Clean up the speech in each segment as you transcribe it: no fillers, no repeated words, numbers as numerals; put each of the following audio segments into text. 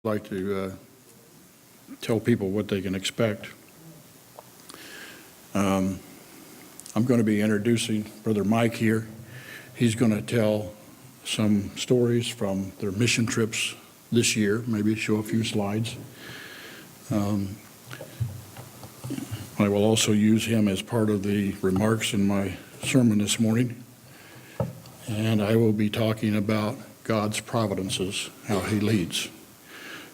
like to tell people what they can expect. I'm going to be introducing Brother Mike here. He's going to tell some stories from their mission trips this year, maybe show a few slides. I will also use him as part of the remarks in my sermon this morning. And I will be talking about God's providences, how he leads.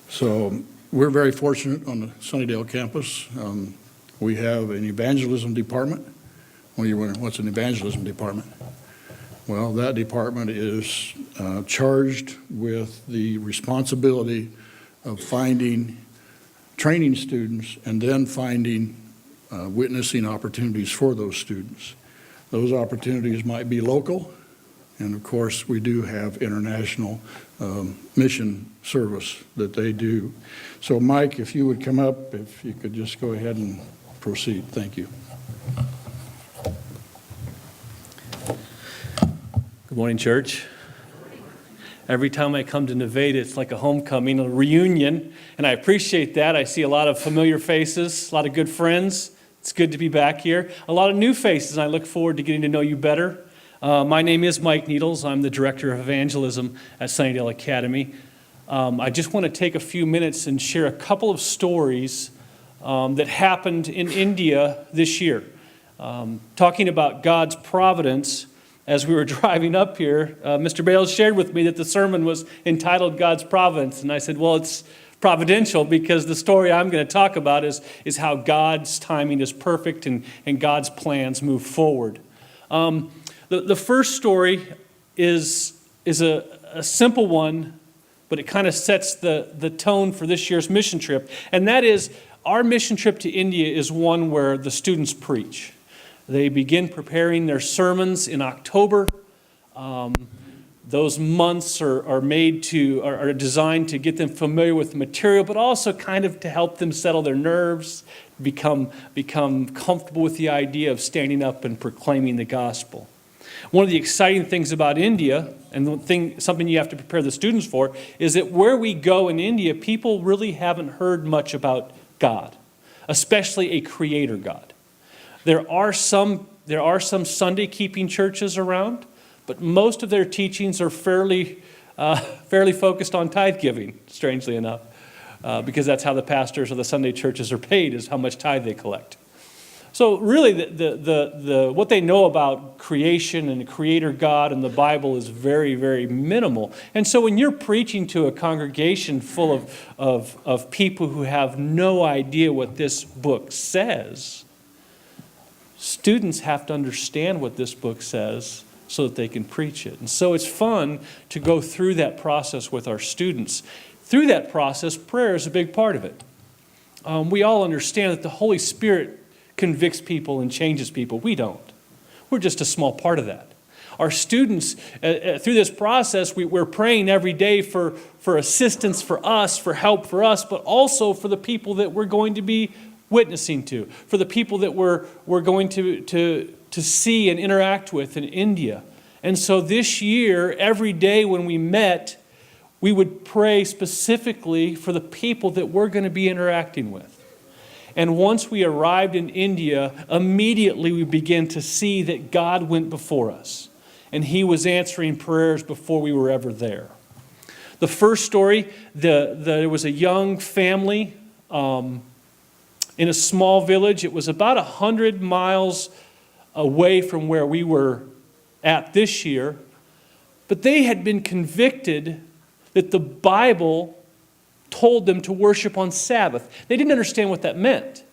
So we're very fortunate on the Sunnydale campus. We have an evangelism department. Well, you're wondering, what's an evangelism department? Well, that department is charged with the responsibility of training students, and then finding witnessing opportunities for those students. Those opportunities might be local, and of course we do have international mission service that they do. So Mike, if you would come up, if you could just go ahead and proceed. Thank you. Good morning, church. Every time I come to Nevada, it's like a homecoming, a reunion, and I appreciate that. I see a lot of familiar faces, a lot of good friends. It's good to be back here. A lot of new faces, and I look forward to getting to know you better. My name is Mike Needles. I'm the Director of Evangelism at Sunnydale Academy. I just want to take a few minutes and share a couple of stories that happened in India this year. Talking about God's providence. As we were driving up here, Mr. Bales shared with me that the sermon was entitled God's Providence. And I said, well, it's providential because the story I'm going to talk about is how God's timing is perfect and God's plans move forward. The first story is a simple one, but it kind of sets the tone for this year's mission trip. And that is, our mission trip to India is one where the students preach. They begin preparing their sermons in October. Those months are designed to get them familiar with the material, but also kind of to help them settle their nerves, become comfortable with the idea of standing up and proclaiming the gospel. One of the exciting things about India, and something you have to prepare the students for, is that where we go in India, people really haven't heard much about God, especially a creator God. There are some Sunday-keeping churches around, but most of their teachings are fairly focused on tithe giving, strangely enough, because that's how the pastors of the Sunday churches are paid, is how much tithe they collect. So really, the what they know about creation and the Creator God and the Bible is very, very minimal. And so when you're preaching to a congregation full of people who have no idea what this book says, students have to understand what this book says so that they can preach it. And so it's fun to go through that process with our students. Through that process, prayer is a big part of it. We all understand that the Holy Spirit convicts people and changes people. We don't. We're just a small part of that. Our students, through this process, we're praying every day for assistance for us, for help for us, but also for the people that we're going to be witnessing to, for the people that we're going to see and interact with in India. And so this year, every day when we met, we would pray specifically for the people that we're going to be interacting with. And once we arrived in India, immediately we began to see that God went before us, and he was answering prayers before we were ever there. The first story, there was a young family in a small village. It was about 100 miles away from where we were at this year. But they had been convicted that the Bible told them to worship on Sabbath. They didn't understand what that meant.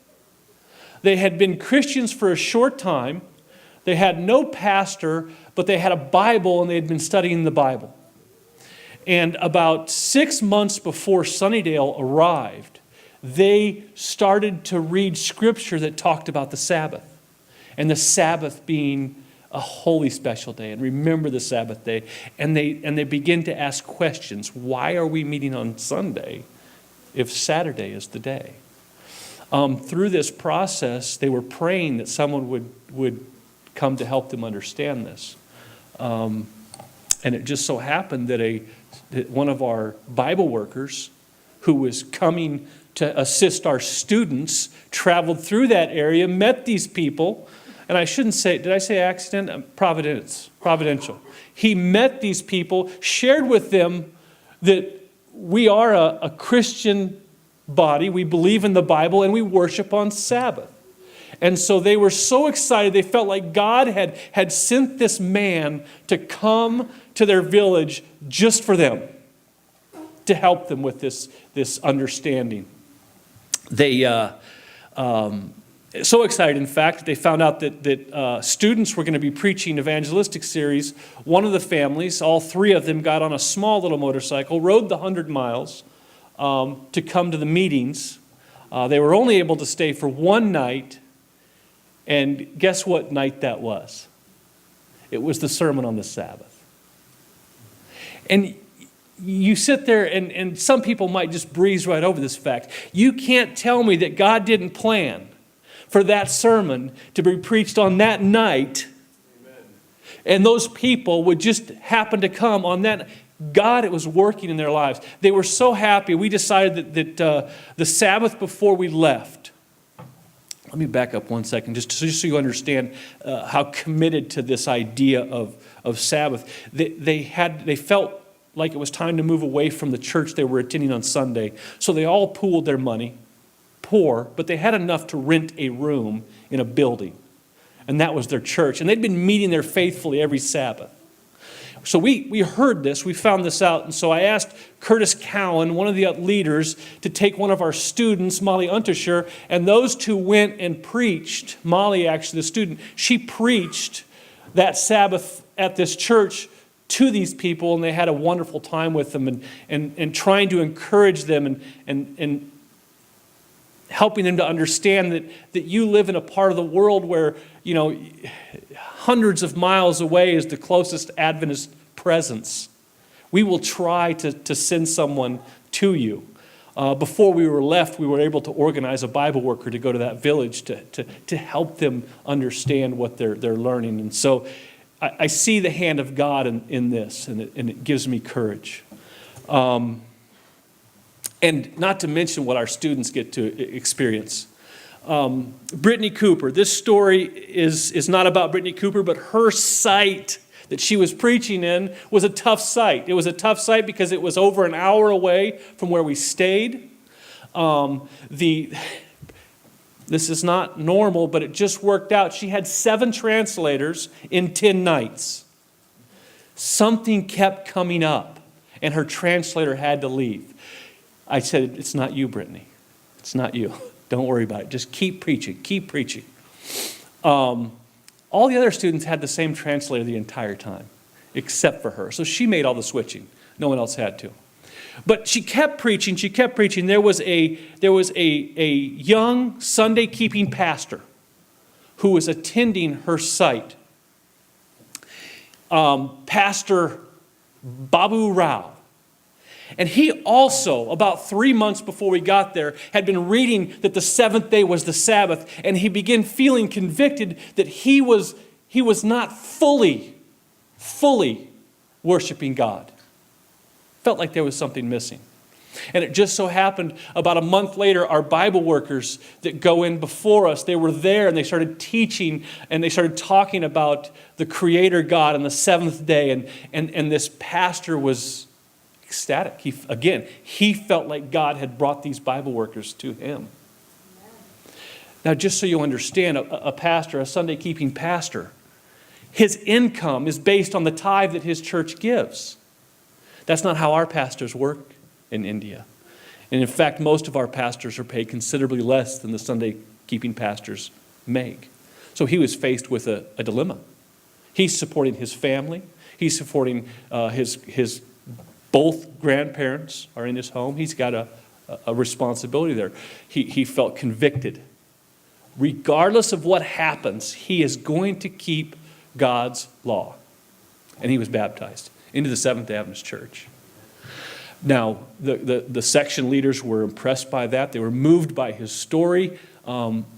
They had been Christians for a short time. They had no pastor, but they had a Bible and they had been studying the Bible. And about 6 months before Sunnydale arrived, they started to read scripture that talked about the Sabbath, and the Sabbath being a holy special day, and remember the Sabbath day. And they begin to ask questions. Why are we meeting on Sunday if Saturday is the day? Through this process, they were praying that someone would come to help them understand this. And it just so happened that one of our Bible workers who was coming to assist our students, traveled through that area, met these people, and I shouldn't say, did I say accident? Providential. He met these people, shared with them that we are a Christian body, we believe in the Bible, and we worship on Sabbath. And so they were so excited, they felt like God had sent this man to come to their village just for them, to help them with this understanding. They so excited, in fact, they found out that students were going to be preaching evangelistic series. One of the families, all three of them, got on a small little motorcycle, rode the 100 miles to come to the meetings. They were only able to stay for one night, and guess what night that was? It was the sermon on the Sabbath. And you sit there, and some people might just breeze right over this fact. You can't tell me that God didn't plan for that sermon to be preached on that night, and those people would just happen to come on that. God, it was working in their lives. They were so happy. We decided that the Sabbath before we left, let me back up one second, just so you understand how committed to this idea of Sabbath. They felt like it was time to move away from the church they were attending on Sunday. So they all pooled their money, poor, but they had enough to rent a room in a building. And that was their church. And they'd been meeting there faithfully every Sabbath. So we heard this, we found this out, and so I asked Curtis Cowan, one of the leaders, to take one of our students, Molly Unterscher, and those two went and preached. Molly, actually, the student, she preached that Sabbath at this church to these people, and they had a wonderful time with them and trying to encourage them and helping them to understand that you live in a part of the world where, hundreds of miles away is the closest Adventist presence. We will try to send someone to you. Before we were left, we were able to organize a Bible worker to go to that village to help them understand what they're learning. And so I see the hand of God in this, and it gives me courage. And not to mention what our students get to experience. Brittany Cooper. This story is not about Brittany Cooper, but her site that she was preaching in was a tough site. It was a tough site because it was over an hour away from where we stayed. This is not normal, but it just worked out. She had 7 translators in 10 nights. Something kept coming up, and her translator had to leave. I said, "It's not you, Brittany. It's not you. Don't worry about it. Just keep preaching. Keep preaching." All the other students had the same translator the entire time, except for her. So she made all the switching. No one else had to. But she kept preaching. She kept preaching. There was a young Sunday keeping pastor who was attending her site. Pastor Babu Rao. And he also, about 3 months before we got there, had been reading that the 7th day was the Sabbath, and he began feeling convicted that he was not fully worshiping God. Felt like there was something missing. And it just so happened about a month later, our Bible workers that go in before us, they were there and they started teaching and they started talking about the Creator God on the 7th day, and this pastor was ecstatic. He felt like God had brought these Bible workers to him. Now, just so you understand, a pastor, a Sunday keeping pastor, his income is based on the tithe that his church gives. That's not how our pastors work in India. And in fact, most of our pastors are paid considerably less than the Sunday keeping pastors make. So he was faced with a dilemma. He's supporting his family. He's supporting his both grandparents are in his home. He's got a responsibility there. He felt convicted. Regardless of what happens, he is going to keep God's law. And he was baptized into the Seventh-day Adventist Church. Now, the section leaders were impressed by that. They were moved by his story.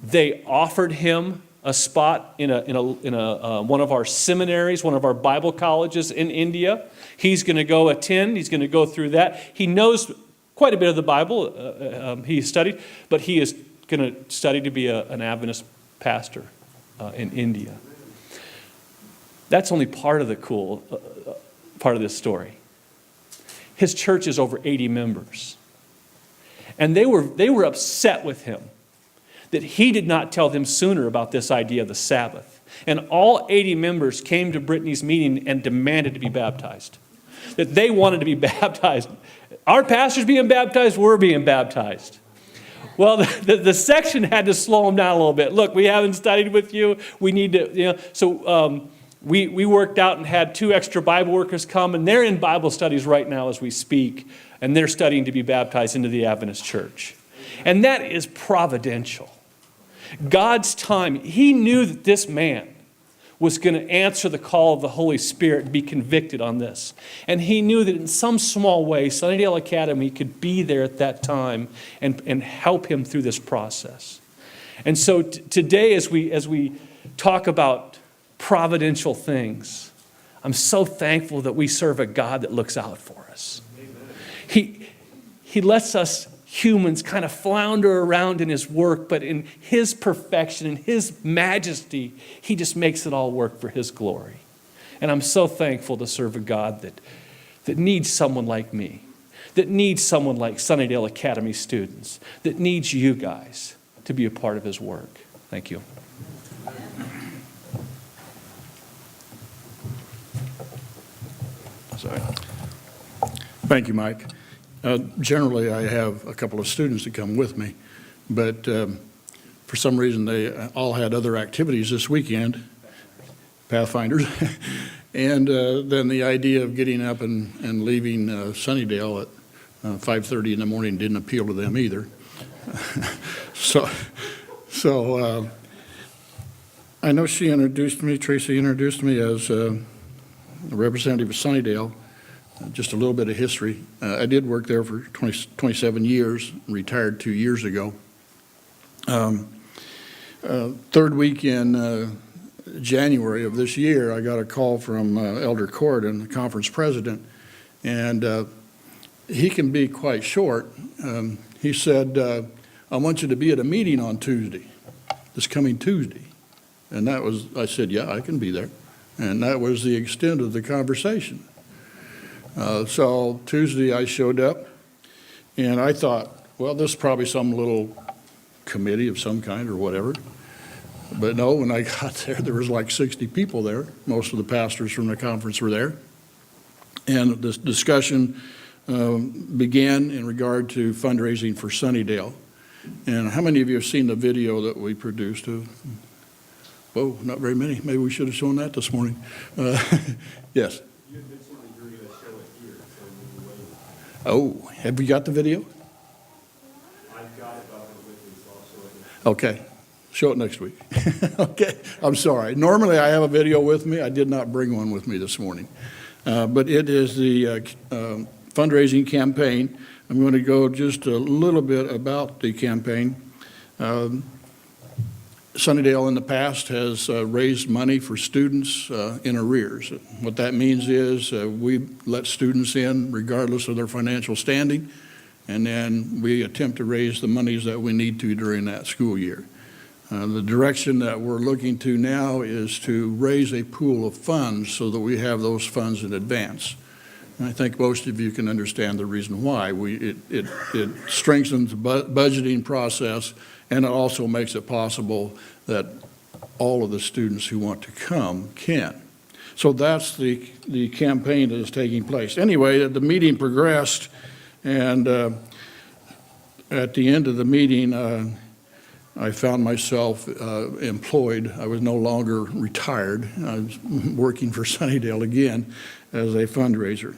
They offered him a spot in one of our seminaries, one of our Bible colleges in India. He's going to go attend. He's going to go through that. He knows quite a bit of the Bible he studied, but he is going to study to be an Adventist pastor in India. That's only part of the cool part of this story. His church is over 80 members. And they were upset with him that he did not tell them sooner about this idea of the Sabbath. And all 80 members came to Brittany's meeting and demanded to be baptized. That they wanted to be baptized. Our pastor's being baptized, we're being baptized. Well, the section had to slow them down a little bit. Look, we haven't studied with you. We need to, so we worked out and had 2 extra Bible workers come, and they're in Bible studies right now as we speak, and they're studying to be baptized into the Adventist church. And that is providential. God's time, he knew that this man was going to answer the call of the Holy Spirit and be convicted on this. And he knew that in some small way, Sunnydale Academy could be there at that time and help him through this process. And so today, as we talk about providential things, I'm so thankful that we serve a God that looks out for us. He lets us humans kind of flounder around in his work, but in his perfection, in his majesty, he just makes it all work for his glory. And I'm so thankful to serve a God that needs someone like me, that needs someone like Sunnydale Academy students, that needs you guys to be a part of his work. Thank you. Sorry. Thank you, Mike. Generally, I have a couple of students that come with me, but for some reason, they all had other activities this weekend, Pathfinders, and then the idea of getting up and leaving Sunnydale at 5:30 in the morning didn't appeal to them either. So I know she introduced me, Tracy introduced me as a representative of Sunnydale. Just a little bit of history. I did work there for 27 years, retired 2 years ago. Third week in January of this year, I got a call from Elder Corridon, the conference president, and he can be quite short. He said, I want you to be at a meeting on Tuesday, this coming Tuesday. And I said, yeah, I can be there. And that was the extent of the conversation. So Tuesday I showed up, and I thought, well, this is probably some little committee of some kind or whatever. But no, when I got there was like 60 people there. Most of the pastors from the conference were there. And this discussion began in regard to fundraising for Sunnydale. And how many of you have seen the video that we produced? Whoa, not very many. Maybe we should have shown that this morning. Yes. Oh, have we got the video? I've got it, but I'm with you, so I'll show it. Okay, show it next week. Okay, I'm sorry. Normally I have a video with me. I did not bring one with me this morning. But it is the fundraising campaign. I'm going to go just a little bit about the campaign. Sunnydale in the past has raised money for students in arrears. What that means is we let students in regardless of their financial standing, and then we attempt to raise the monies that we need to during that school year. The direction that we're looking to now is to raise a pool of funds so that we have those funds in advance. And I think most of you can understand the reason why. It strengthens the budgeting process, and it also makes it possible that all of the students who want to come can. So that's the campaign that is taking place. Anyway, the meeting progressed, and at the end of the meeting, I found myself employed. I was no longer retired. I was working for Sunnydale again as a fundraiser.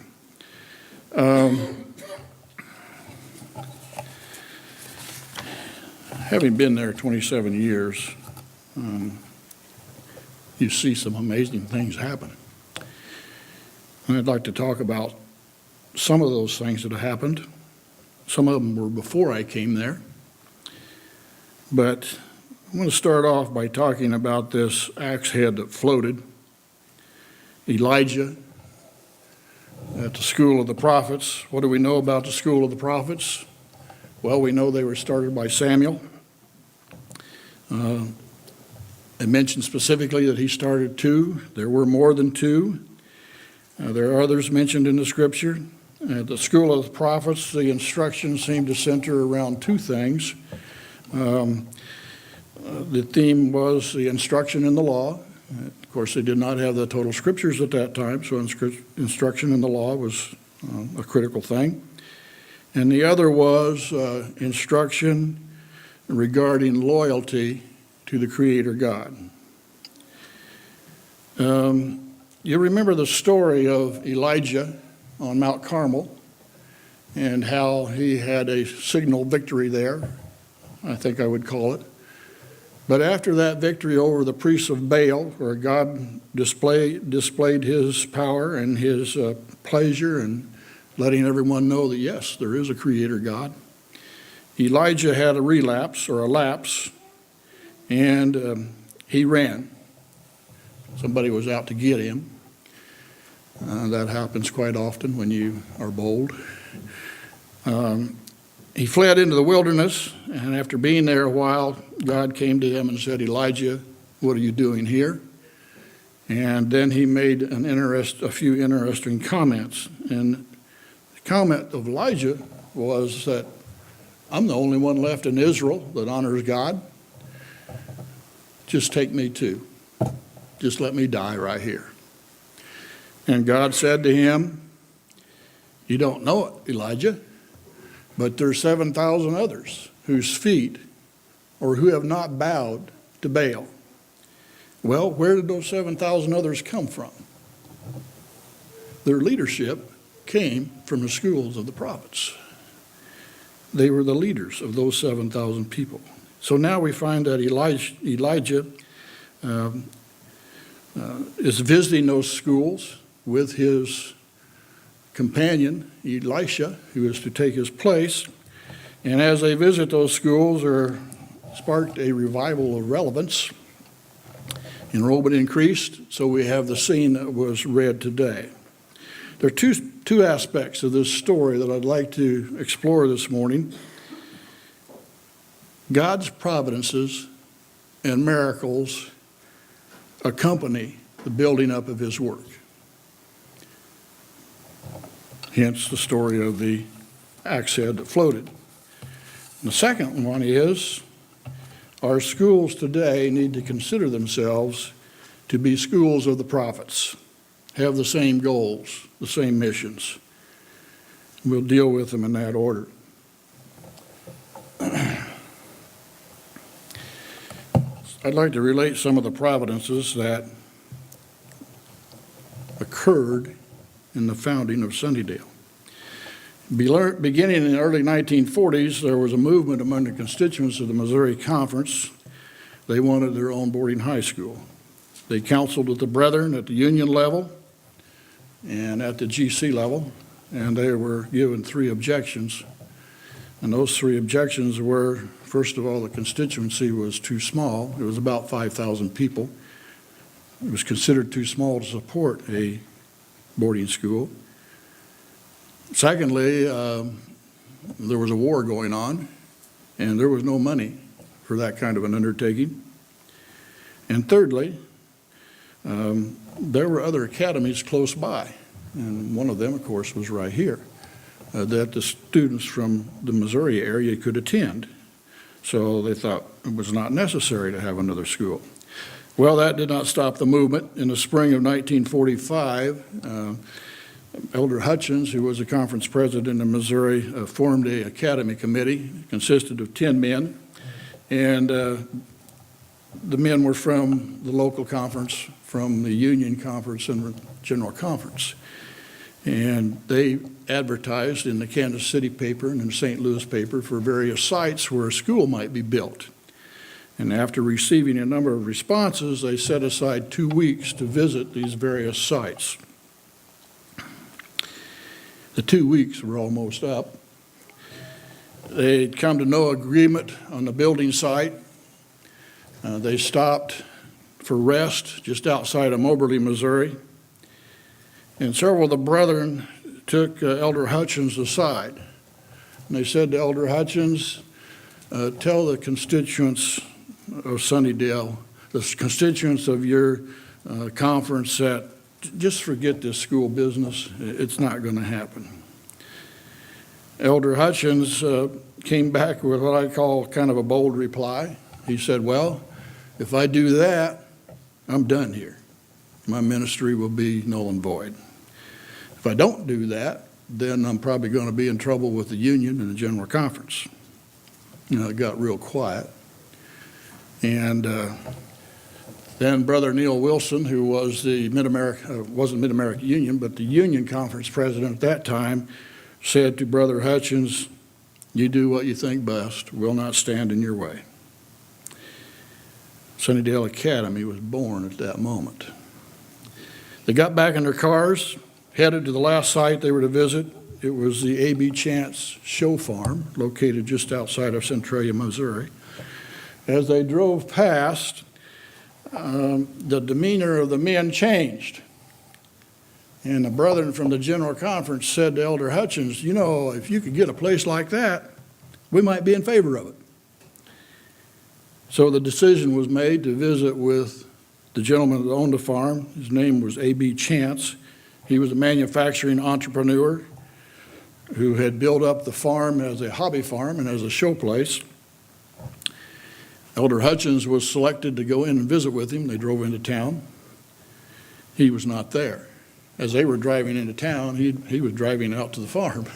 Having been there 27 years, you see some amazing things happen. And I'd like to talk about some of those things that have happened. Some of them were before I came there. But I'm going to start off by talking about this axe head that floated. Elijah at the School of the Prophets. What do we know about the School of the Prophets? Well, we know they were started by Samuel. It mentions specifically that he started 2. There were more than 2. There are others mentioned in the scripture. At the School of the Prophets, the instructions seem to center around 2 things. The theme was the instruction in the law. Of course, they did not have the total scriptures at that time, so instruction in the law was a critical thing. And the other was instruction regarding loyalty to the Creator God. You remember the story of Elijah on Mount Carmel and how he had a signal victory there, I think I would call it. But after that victory over the priests of Baal, where God displayed his power and his pleasure and letting everyone know that, yes, there is a Creator God, Elijah had a relapse or a lapse, and he ran. Somebody was out to get him. That happens quite often when you are bold. He fled into the wilderness, and after being there a while, God came to him and said, "Elijah, what are you doing here?" And then he made a few interesting comments. And the comment of Elijah was that, "I'm the only one left in Israel that honors God. Just take me too. Just let me die right here." And God said to him, "You don't know it, Elijah, but there's 7,000 others whose feet or who have not bowed to Baal." Well, where did those 7,000 others come from? Their leadership came from the schools of the prophets. They were the leaders of those 7,000 people. So now we find that Elijah is visiting those schools with his companion, Elisha, who is to take his place. And as they visit those schools, there sparked a revival of relevance. Enrollment increased, so we have the scene that was read today. There are two aspects of this story that I'd like to explore this morning. God's providences and miracles accompany the building up of his work. Hence the story of the axe head that floated. And the second one is, our schools today need to consider themselves to be schools of the prophets, have the same goals, the same missions. We'll deal with them in that order. I'd like to relate some of the providences that occurred in the founding of Sunnydale. Beginning in the early 1940s, there was a movement among the constituents of the Missouri Conference. They wanted their own boarding high school. They counseled with the brethren at the union level and at the GC level, and they were given 3 objections. And those 3 objections were, first of all, the constituency was too small. It was about 5,000 people. It was considered too small to support a boarding school. Secondly, there was a war going on, and there was no money for that kind of an undertaking. And thirdly, there were other academies close by, and one of them, of course, was right here, that the students from the Missouri area could attend. So they thought it was not necessary to have another school. Well, that did not stop the movement. In the spring of 1945, Elder Hutchins, who was the conference president in Missouri, formed an academy committee. It consisted of 10 men, and the men were from the local conference, from the union conference, and the general conference. And they advertised in the Kansas City paper and in the St. Louis paper for various sites where a school might be built. And after receiving a number of responses, they set aside 2 weeks to visit these various sites. The 2 weeks were almost up. They'd come to no agreement on the building site. They stopped for rest just outside of Moberly, Missouri. And several of the brethren took Elder Hutchins aside. And they said to Elder Hutchins, tell the constituents of Sunnydale, the constituents of your conference, that just forget this school business. It's not going to happen. Elder Hutchins came back with what I call kind of a bold reply. He said, well, if I do that, I'm done here. My ministry will be null and void. If I don't do that, then I'm probably going to be in trouble with the union and the general conference. It got real quiet. And then Brother Neil Wilson, who was the wasn't Mid-America Union, but the Union Conference president at that time, said to Brother Hutchins, you do what you think best. We'll not stand in your way. Sunnydale Academy was born at that moment. They got back in their cars, headed to the last site they were to visit. It was the A.B. Chance Show Farm, located just outside of Centralia, Missouri. As they drove past, the demeanor of the men changed. And the brethren from the General Conference said to Elder Hutchins, you know, if you could get a place like that, we might be in favor of it. So the decision was made to visit with the gentleman that owned the farm. His name was A.B. Chance. He was a manufacturing entrepreneur who had built up the farm as a hobby farm and as a show place. Elder Hutchins was selected to go in and visit with him. They drove into town. He was not there. As they were driving into town, he was driving out to the farm.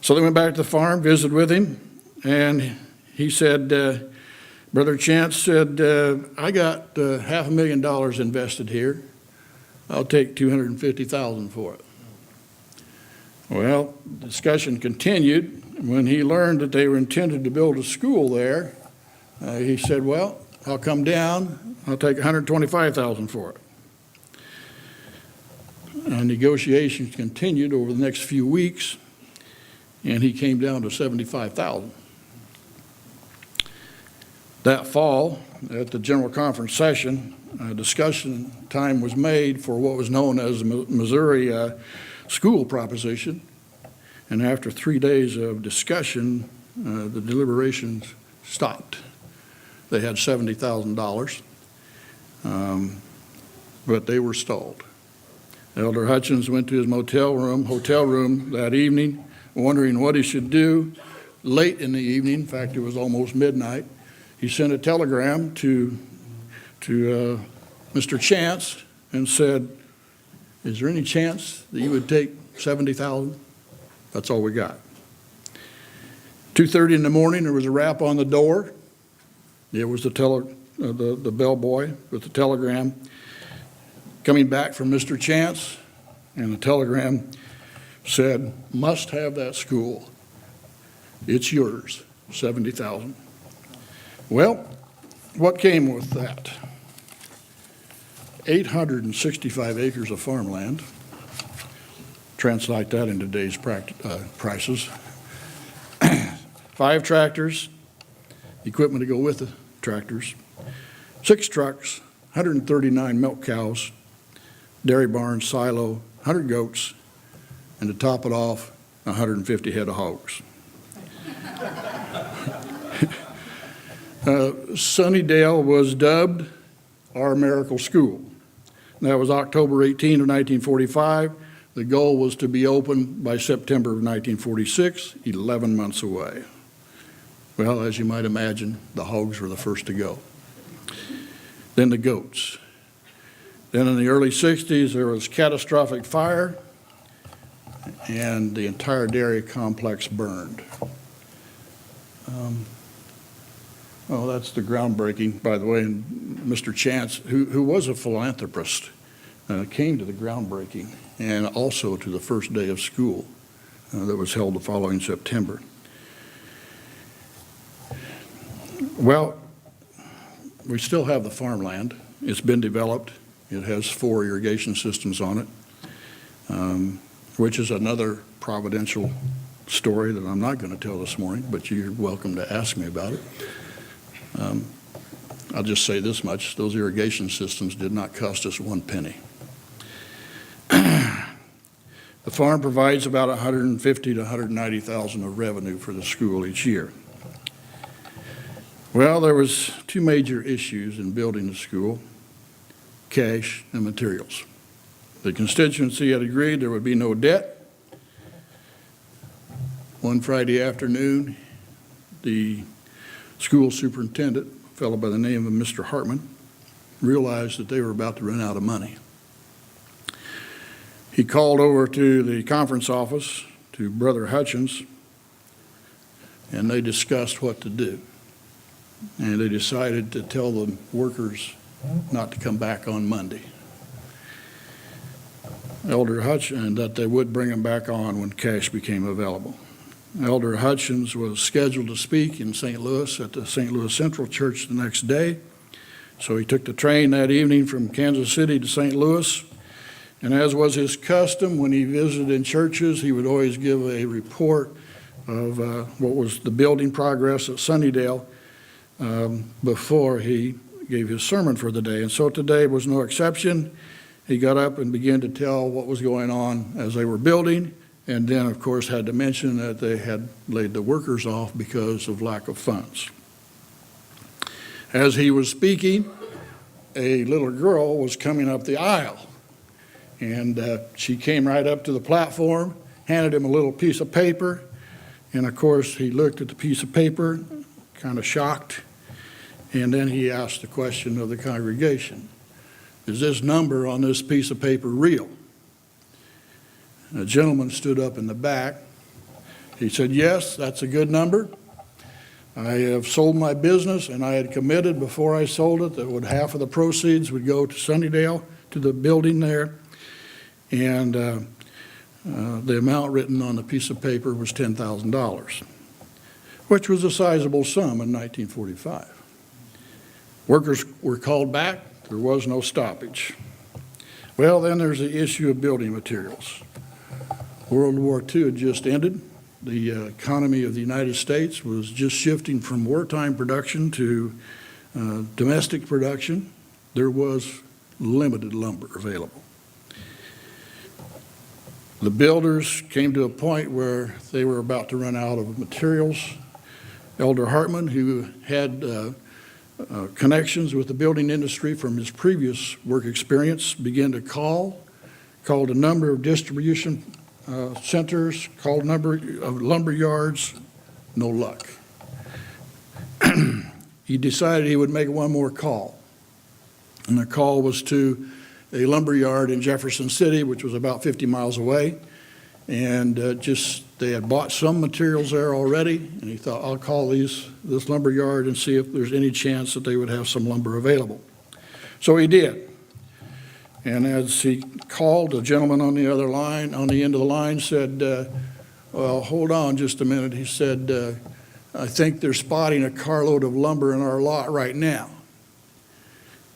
So they went back to the farm, visited with him, and he said, Brother Chance said, I got $500,000 invested here. I'll take $250,000 for it. Well, the discussion continued. When he learned that they were intended to build a school there, he said, well, I'll come down. I'll take $125,000 for it. Negotiations continued over the next few weeks, and he came down to $75,000. That fall, at the General Conference session, a discussion time was made for what was known as the Missouri School Proposition. And after 3 days of discussion, the deliberations stopped. They had $70,000, but they were stalled. Elder Hutchins went to his hotel room that evening, wondering what he should do. Late in the evening, in fact, it was almost midnight, he sent a telegram to Mr. Chance and said, is there any chance that you would take $70,000? That's all we got. 2:30 in the morning, there was a rap on the door. It was the bellboy with the telegram coming back from Mr. Chance, and the telegram said, must have that school. It's yours, $70,000. Well, what came with that? 865 acres of farmland. Translate that into today's prices. 5 tractors, equipment to go with the tractors, 6 trucks, 139 milk cows, dairy barn, silo, 100 goats, and to top it off, 150 head of hogs. Sunnydale was dubbed our miracle school. That was October 18 of 1945. The goal was to be open by September of 1946, 11 months away. Well, as you might imagine, the hogs were the first to go. Then the goats. Then in the early 60s, there was catastrophic fire, and the entire dairy complex burned. Well, that's the groundbreaking, by the way. And Mr. Chance, who was a philanthropist, came to the groundbreaking and also to the first day of school that was held the following September. Well, we still have the farmland. It's been developed. It has 4 irrigation systems on it, which is another providential story that I'm not going to tell this morning, but you're welcome to ask me about it. I'll just say this much. Those irrigation systems did not cost us 1 penny. The farm provides about $150,000 to $190,000 of revenue for the school each year. Well, there was two major issues in building the school: cash and materials. The constituency had agreed there would be no debt. One Friday afternoon, the school superintendent, a fellow by the name of Mr. Hartman, realized that they were about to run out of money. He called over to the conference office to Brother Hutchins, and they discussed what to do. And they decided to tell the workers not to come back on Monday. Elder Hutchins, that they would bring them back on when cash became available. Elder Hutchins was scheduled to speak in St. Louis at the St. Louis Central Church the next day. So he took the train that evening from Kansas City to St. Louis. And as was his custom, when he visited in churches, he would always give a report of what was the building progress at Sunnydale before he gave his sermon for the day. And so today was no exception. He got up and began to tell what was going on as they were building, and then, of course, had to mention that they had laid the workers off because of lack of funds. As he was speaking, a little girl was coming up the aisle, and she came right up to the platform, handed him a little piece of paper, and of course, he looked at the piece of paper, kind of shocked, and then he asked the question of the congregation: "Is this number on this piece of paper real?" And a gentleman stood up in the back. He said, "Yes, that's a good number. I have sold my business, and I had committed before I sold it that half of the proceeds would go to Sunnydale, to the building there. And the amount written on the piece of paper was $10,000, which was a sizable sum in 1945. Workers were called back. There was no stoppage. Well, then there's the issue of building materials. World War II had just ended. The economy of the United States was just shifting from wartime production to domestic production. There was limited lumber available. The builders came to a point where they were about to run out of materials. Elder Hartman, who had connections with the building industry from his previous work experience, began to called a number of distribution centers, called a number of lumber yards. No luck. He decided he would make one more call, and the call was to a lumber yard in Jefferson City, which was about 50 miles away, and they had bought some materials there already, and he thought, I'll call this lumber yard and see if there's any chance that they would have some lumber available. So he did. And as he called, the gentleman on the other line, on the end of the line, said, well, hold on just a minute. He said, I think they're spotting a carload of lumber in our lot right now.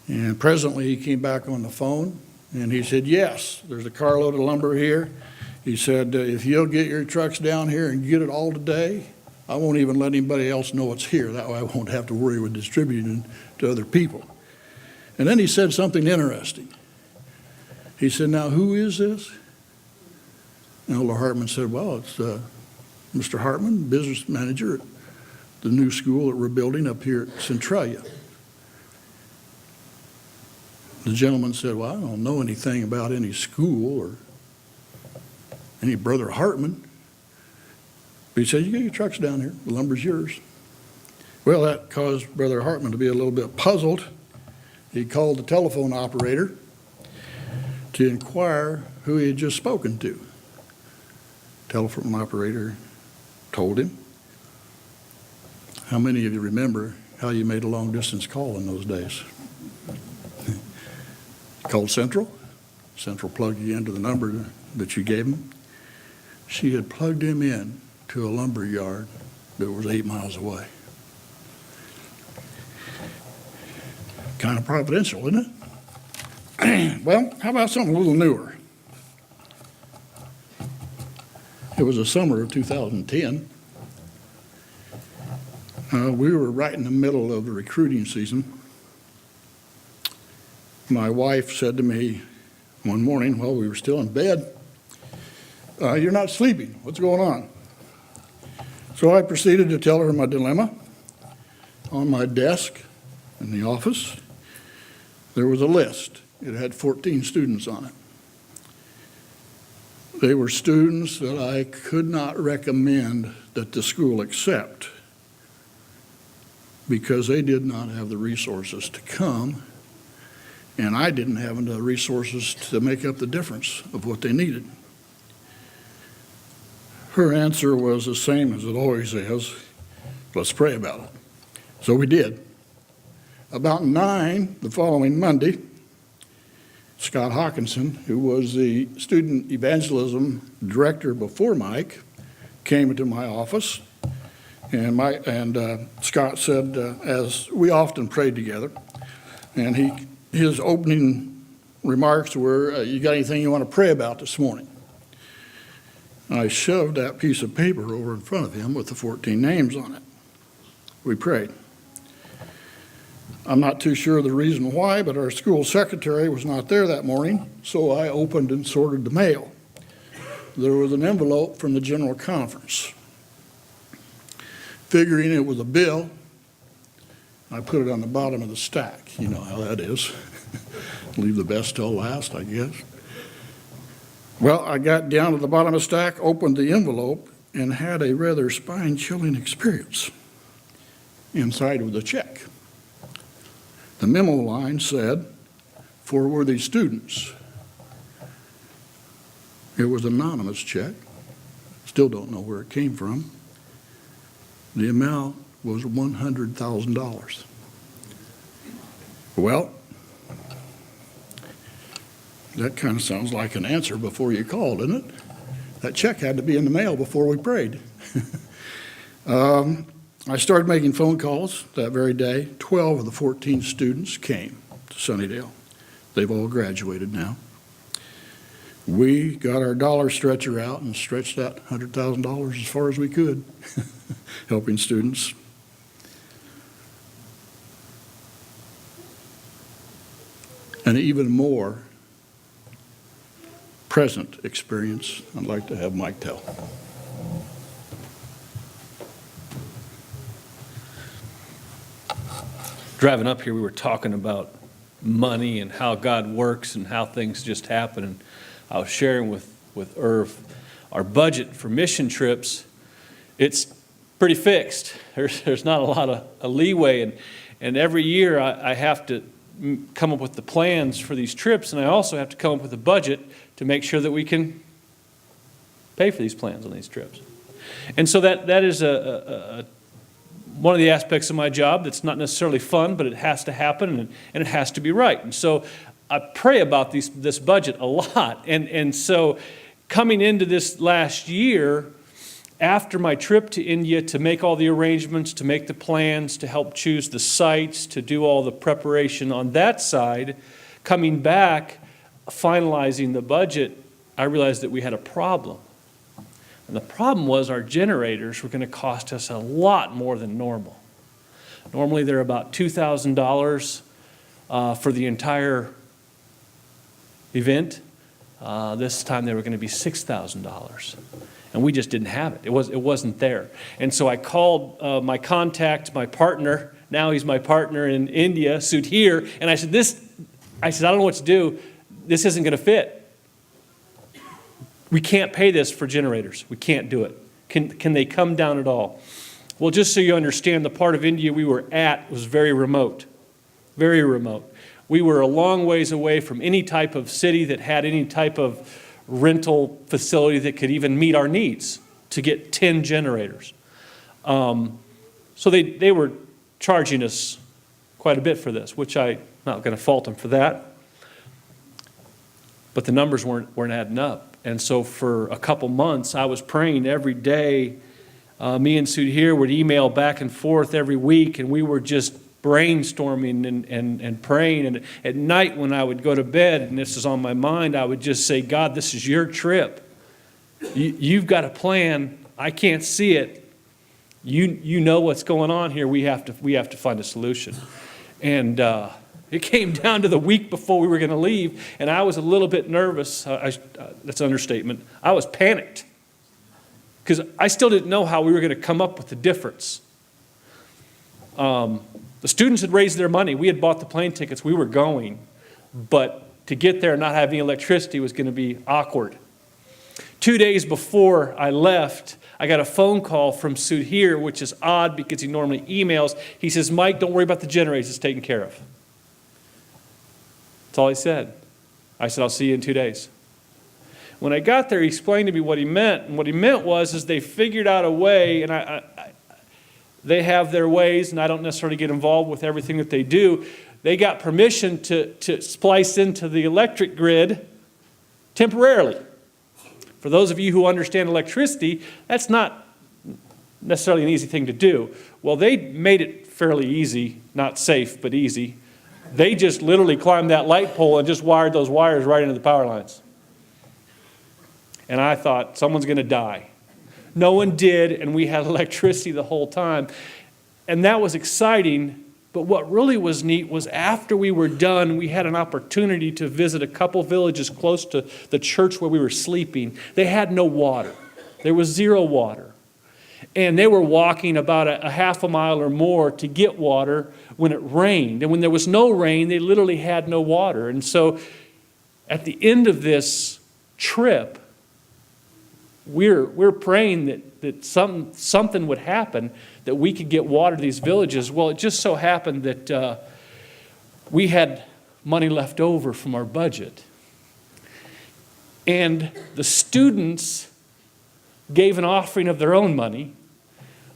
And presently he came back on the phone, and he said, yes, there's a carload of lumber here. He said, if you'll get your trucks down here and get it all today, I won't even let anybody else know it's here. That way I won't have to worry with distributing to other people. And then he said something interesting. He said, now, who is this? And Elder Hartman said, well, it's Mr. Hartman, business manager at the new school that we're building up here at Centralia. The gentleman said, well, I don't know anything about any school or any Brother Hartman. But he said, you get your trucks down here. The lumber's yours. Well, that caused Brother Hartman to be a little bit puzzled. He called the telephone operator to inquire who he had just spoken to. Telephone operator told him. How many of you remember how you made a long-distance call in those days? Called Central. Central plugged you into the number that you gave him. She had plugged him in to a lumber yard that was 8 miles away. Kind of providential, isn't it? Well, how about something a little newer? It was the summer of 2010. We were right in the middle of the recruiting season. My wife said to me one morning while we were still in bed, You're not sleeping. What's going on? So I proceeded to tell her my dilemma. On my desk in the office, there was a list. It had 14 students on it. They were students that I could not recommend that the school accept because they did not have the resources to come, and I didn't have the resources to make up the difference of what they needed. Her answer was the same as it always is. Let's pray about it. So we did. About 9 the following Monday, Scott Hawkinson, who was the student evangelism director before Mike, came into my office, and Scott said, as we often prayed together, and his opening remarks were, "You got anything you want to pray about this morning?" I shoved that piece of paper over in front of him with the 14 names on it. We prayed. I'm not too sure the reason why, but our school secretary was not there that morning, so I opened and sorted the mail. There was an envelope from the general conference. Figuring it was a bill, I put it on the bottom of the stack. You know how that is. Leave the best till last, I guess. Well, I got down to the bottom of the stack, opened the envelope, and had a rather spine-chilling experience. Inside was a check. The memo line said, "For worthy students." It was an anonymous check. Still don't know where it came from. The amount was $100,000. Well, that kind of sounds like an answer before you called, doesn't it? That check had to be in the mail before we prayed. I started making phone calls that very day. 12 of the 14 students came to Sunnydale. They've all graduated now. We got our dollar stretcher out and stretched that $100,000 as far as we could, helping students. An even more present experience I'd like to have Mike tell. Driving up here, we were talking about money and how God works and how things just happen. And I was sharing with Irv our budget for mission trips. It's pretty fixed. There's not a lot of leeway. And every year I have to come up with the plans for these trips, and I also have to come up with a budget to make sure that we can pay for these plans on these trips. And so that is one of the aspects of my job that's not necessarily fun, but it has to happen and it has to be right. And so I pray about this budget a lot. And so coming into this last year, after my trip to India to make all the arrangements, to make the plans, to help choose the sites, to do all the preparation on that side, coming back, finalizing the budget, I realized that we had a problem. And the problem was our generators were going to cost us a lot more than normal. Normally they're about $2,000 for the entire event. This time they were going to be $6,000. And we just didn't have it. It wasn't there. And so I called my contact, my partner. Now he's my partner in India, Sudhir. And I said, I don't know what to do. This isn't going to fit. We can't pay this for generators. We can't do it. Can they come down at all? Well, just so you understand, the part of India we were at was very remote. Very remote. We were a long ways away from any type of city that had any type of rental facility that could even meet our needs to get 10 generators. So they were charging us quite a bit for this, which I'm not going to fault them for that. But the numbers weren't adding up. And so for a couple months, I was praying every day. Me and Sudhir would email back and forth every week, and we were just brainstorming and praying. And at night when I would go to bed, and this is on my mind, I would just say, God, this is your trip. You've got a plan. I can't see it. You know what's going on here. We have to find a solution. And It came down to the week before we were going to leave, and I was a little bit nervous. That's an understatement. I was panicked because I still didn't know how we were going to come up with the difference. The students had raised their money. We had bought the plane tickets. We were going, but to get there and not have any electricity was going to be awkward. 2 days before I left, I got a phone call from Sudhir, which is odd because he normally emails. He says, Mike, don't worry about the generators. It's taken care of. That's all he said. I said, I'll see you in 2 days. When I got there, he explained to me what he meant. And what he meant was they figured out a way, and they have their ways, and I don't necessarily get involved with everything that they do. They got permission to splice into the electric grid temporarily. For those of you who understand electricity, that's not necessarily an easy thing to do. Well, they made it fairly easy, not safe, but easy. They just literally climbed that light pole and just wired those wires right into the power lines. And I thought, someone's going to die. No one did, and we had electricity the whole time. And that was exciting. But what really was neat was after we were done, we had an opportunity to visit a couple villages close to the church where we were sleeping. They had no water. There was zero water. And they were walking about a half a mile or more to get water when it rained. And when there was no rain, they literally had no water. And so at the end of this trip, we're praying that something would happen, that we could get water to these villages. Well, it just so happened that we had money left over from our budget. And the students gave an offering of their own money.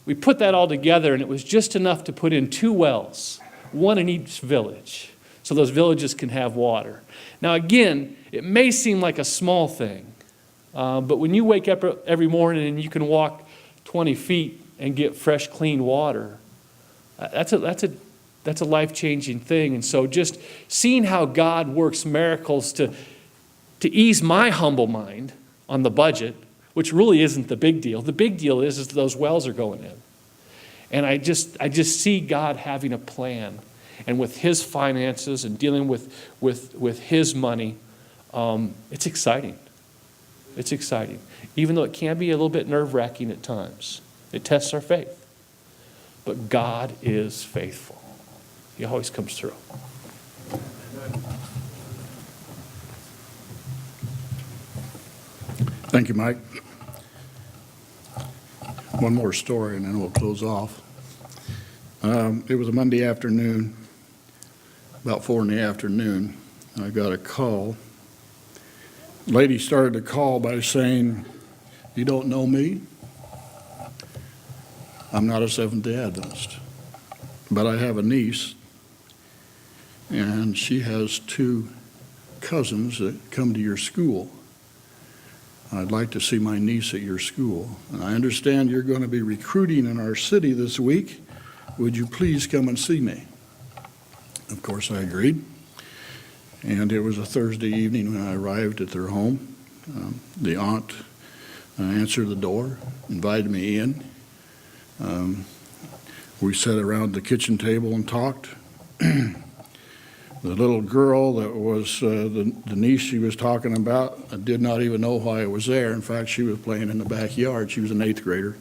We put that all together, and it was just enough to put in 2 wells, one in each village, so those villages can have water. Now, again, it may seem like a small thing, but when you wake up every morning and you can walk 20 feet and get fresh, clean water, that's a life-changing thing. And so just seeing how God works miracles to ease my humble mind on the budget, which really isn't the big deal. The big deal is those wells are going in. And I just see God having a plan. And with His finances and dealing with His money, it's exciting. It's exciting. Even though it can be a little bit nerve-wracking at times. It tests our faith. But God is faithful. He always comes through. Thank you, Mike. One more story and then we'll close off. It was a Monday afternoon, about 4 in the afternoon. I got a call. The lady started the call by saying, "You don't know me? I'm not a Seventh-day Adventist, but I have a niece, and she has 2 cousins that come to your school. I'd like to see my niece at your school. And I understand you're going to be recruiting in our city this week. Would you please come and see me?" Of course, I agreed. And it was a Thursday evening when I arrived at their home. The aunt answered the door, invited me in. We sat around the kitchen table and talked. The little girl that was the niece she was talking about did not even know why I was there. In fact, she was playing in the backyard. She was an 8th grader.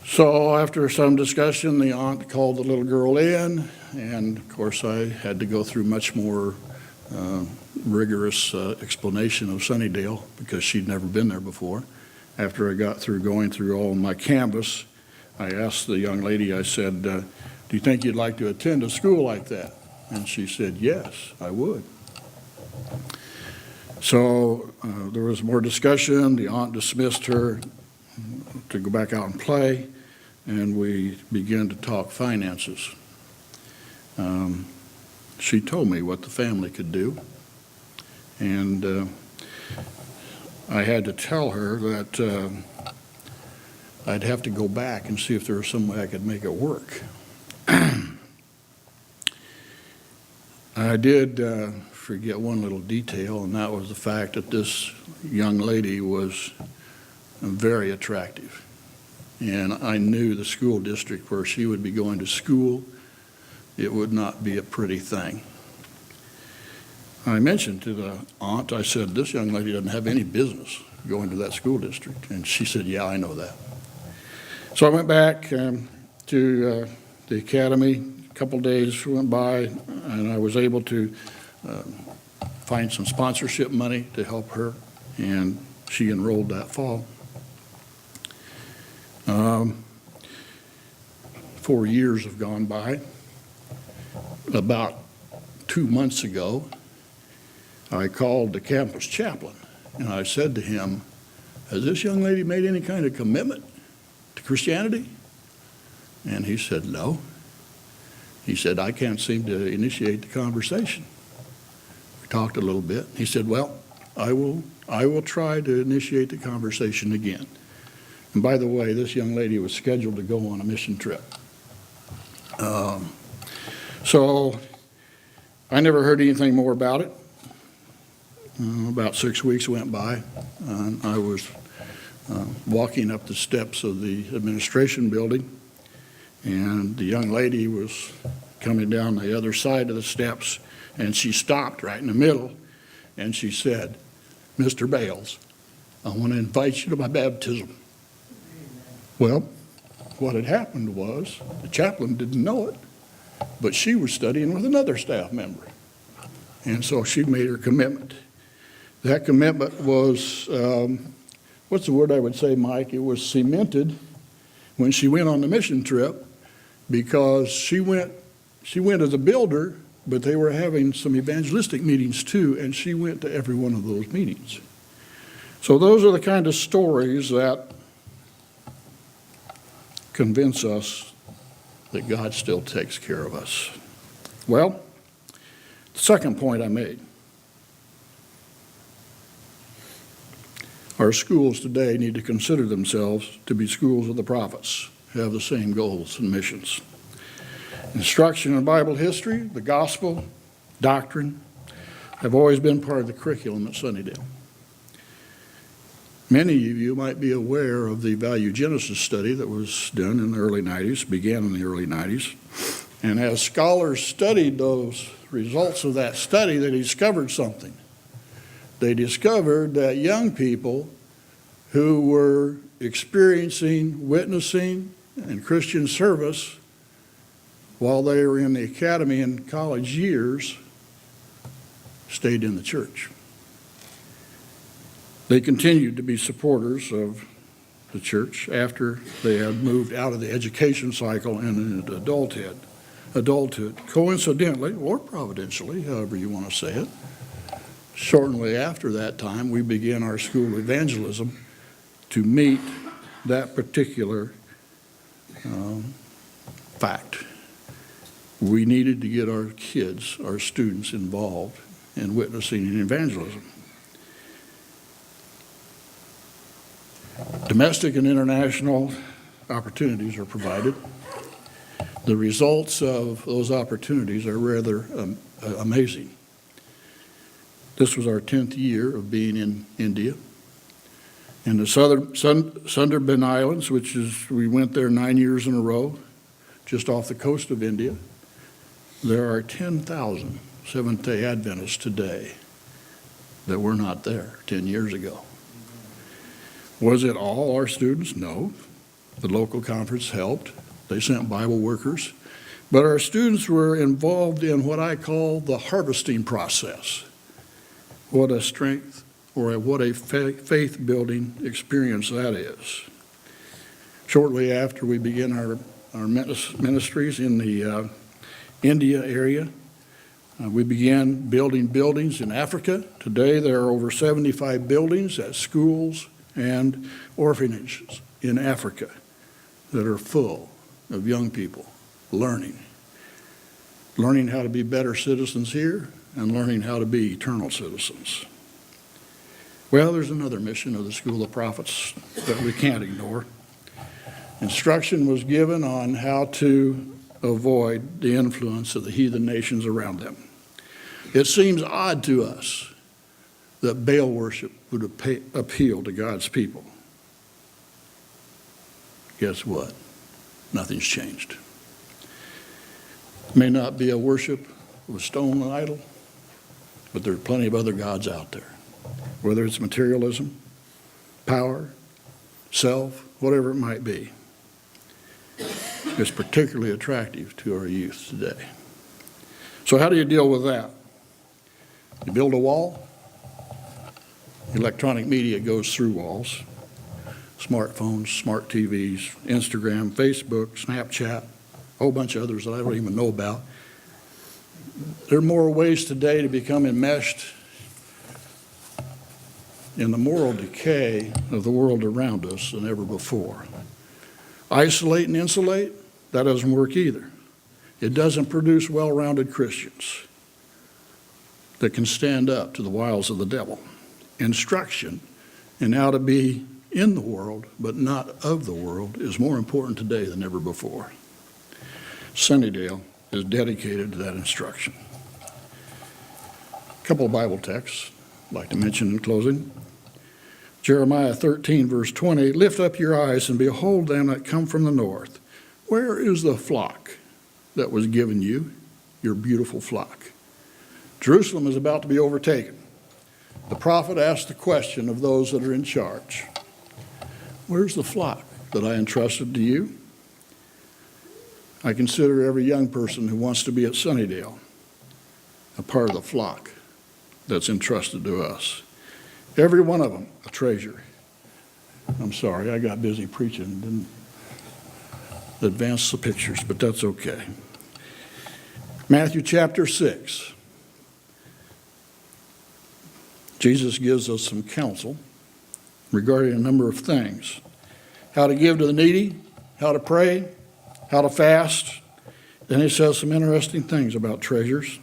So after some discussion, the aunt called the little girl in, and of course I had to go through much more rigorous explanation of Sunnydale because she'd never been there before. After I got through going through all my canvas, I asked the young lady, I said, "Do you think you'd like to attend a school like that?" And she said, "Yes, I would." So there was more discussion. The aunt dismissed her to go back out and play, and we began to talk finances. She told me what the family could do, and I had to tell her that I'd have to go back and see if there was some way I could make it work. I did forget one little detail, and that was the fact that this young lady was very attractive. And I knew the school district where she would be going to school it would not be a pretty thing. I mentioned to the aunt, I said, this young lady doesn't have any business going to that school district. And she said, yeah, I know that. So I went back to the academy. A couple days went by, and I was able to find some sponsorship money to help her, and she enrolled that fall. 4 years have gone by. About 2 months ago, I called the campus chaplain, and I said to him, has this young lady made any kind of commitment to Christianity? And he said, no. He said, I can't seem to initiate the conversation. We talked a little bit. He said, well, I will try to initiate the conversation again. And by the way, this young lady was scheduled to go on a mission trip. So I never heard anything more about it. About 6 weeks went by, and I was walking up the steps of the administration building, and the young lady was coming down the other side of the steps, and she stopped right in the middle, and she said, Mr. Bales, I want to invite you to my baptism. Well, what had happened was the chaplain didn't know it, but she was studying with another staff member, and so she made her commitment. That commitment was, what's the word I would say, Mike? It was cemented when she went on the mission trip, because she went as a builder, but they were having some evangelistic meetings too, and she went to every one of those meetings. So those are the kind of stories that convince us that God still takes care of us. Well, the second point I made. Our schools today need to consider themselves to be schools of the prophets, who have the same goals and missions. Instruction in Bible history, the gospel, doctrine, have always been part of the curriculum at Sunnydale. Many of you might be aware of the Value Genesis study that was done in the early 90s, began in the early 90s. And as scholars studied those results of that study, they discovered something. They discovered that young people who were experiencing, witnessing, and Christian service while they were in the academy and college years stayed in the church. They continued to be supporters of the church after they had moved out of the education cycle and into adulthood. Coincidentally, or providentially, however you want to say it, shortly after that time, we began our school of evangelism to meet that particular fact. We needed to get our kids, our students, involved in witnessing and evangelism. Domestic and international opportunities are provided. The results of those opportunities are rather amazing. This was our 10th year of being in India. In the Sundarban Islands, we went there 9 years in a row, just off the coast of India. There are 10,000 Seventh-day Adventists today that were not there 10 years ago. Was it all our students? No. The local conference helped. They sent Bible workers. But our students were involved in what I call the harvesting process. What a strength or what a faith-building experience that is. Shortly after we began our ministries in the India area, we began building buildings in Africa. Today there are over 75 buildings at schools and orphanages in Africa that are full of young people learning how to be better citizens here and learning how to be eternal citizens. Well, there's another mission of the School of Prophets that we can't ignore. Instruction was given on how to avoid the influence of the heathen nations around them. It seems odd to us that Baal worship would appeal to God's people. Guess what? Nothing's changed. May not be a worship of a stone idol, but there are plenty of other gods out there. Whether it's materialism, power, self, whatever it might be. It's particularly attractive to our youth today. So how do you deal with that? You build a wall. Electronic media goes through walls. Smartphones, smart TVs, Instagram, Facebook, Snapchat, a whole bunch of others that I don't even know about. There are more ways today to become enmeshed in the moral decay of the world around us than ever before. Isolate and insulate, that doesn't work either. It doesn't produce well-rounded Christians that can stand up to the wiles of the devil. Instruction in how to be in the world, but not of the world, is more important today than ever before. Sunnydale is dedicated to that instruction. A couple of Bible texts I'd like to mention in closing. Jeremiah 13, verse 20, lift up your eyes and behold them that come from the north. Where is the flock that was given you, your beautiful flock? Jerusalem is about to be overtaken. The prophet asked the question of those that are in charge. Where's the flock that I entrusted to you? I consider every young person who wants to be at Sunnydale a part of the flock that's entrusted to us. Every one of them a treasure. I'm sorry, I got busy preaching and didn't advance the pictures, but that's okay. Matthew chapter 6. Jesus gives us some counsel regarding a number of things. How to give to the needy, how to pray, how to fast. Then he says some interesting things about treasures.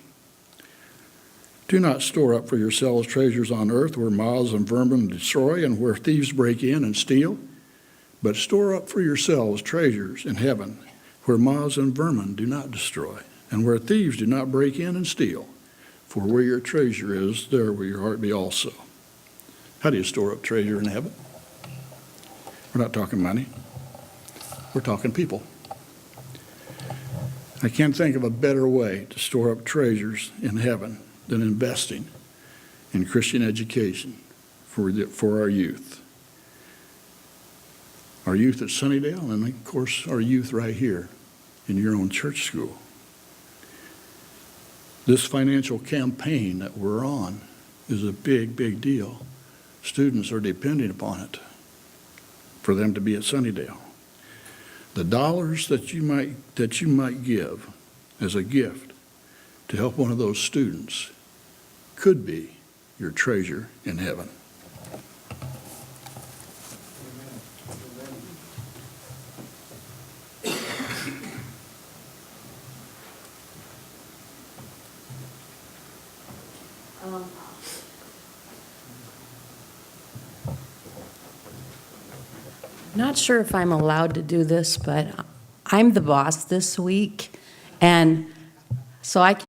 Do not store up for yourselves treasures on earth where moths and vermin destroy and where thieves break in and steal. But store up for yourselves treasures in heaven where moths and vermin do not destroy and where thieves do not break in and steal. For where your treasure is, there will your heart be also. How do you store up treasure in heaven? We're not talking money. We're talking people. I can't think of a better way to store up treasures in heaven than investing in Christian education for our youth. Our youth at Sunnydale, and of course our youth right here in your own church school. This financial campaign that we're on is a big, big deal. Students are depending upon it for them to be at Sunnydale. The dollars that you might give as a gift to help one of those students could be your treasure in heaven. Not sure if I'm allowed to do this, but I'm the boss this week, and so I